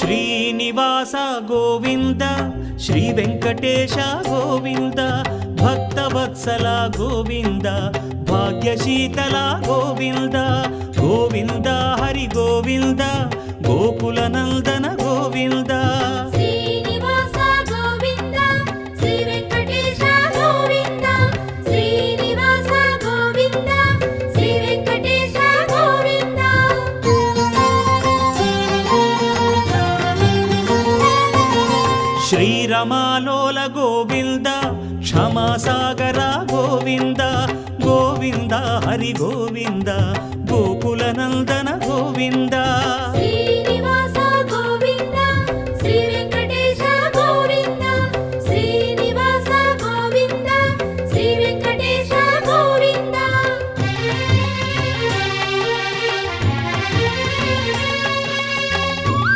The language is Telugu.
శ్రీనివాస గోవింద శ్రీ వెంకటేశ గోవింద భక్తవత్సల గోవింద భాగ్యశీతల గోవింద గోవింద హరి గోవింద గోకుల నందన గోవింద శ్రీనివాస గోవింద శ్రీ వెంకటేశ గోవింద శ్రీనివాస గోవింద శ్రీ వెంకటేశ గోవింద శ్రీరమాలోల గోవింద క్షమాసాగర గోవింద గోవింద హరి గోవింద గోకుల నందన గోవింద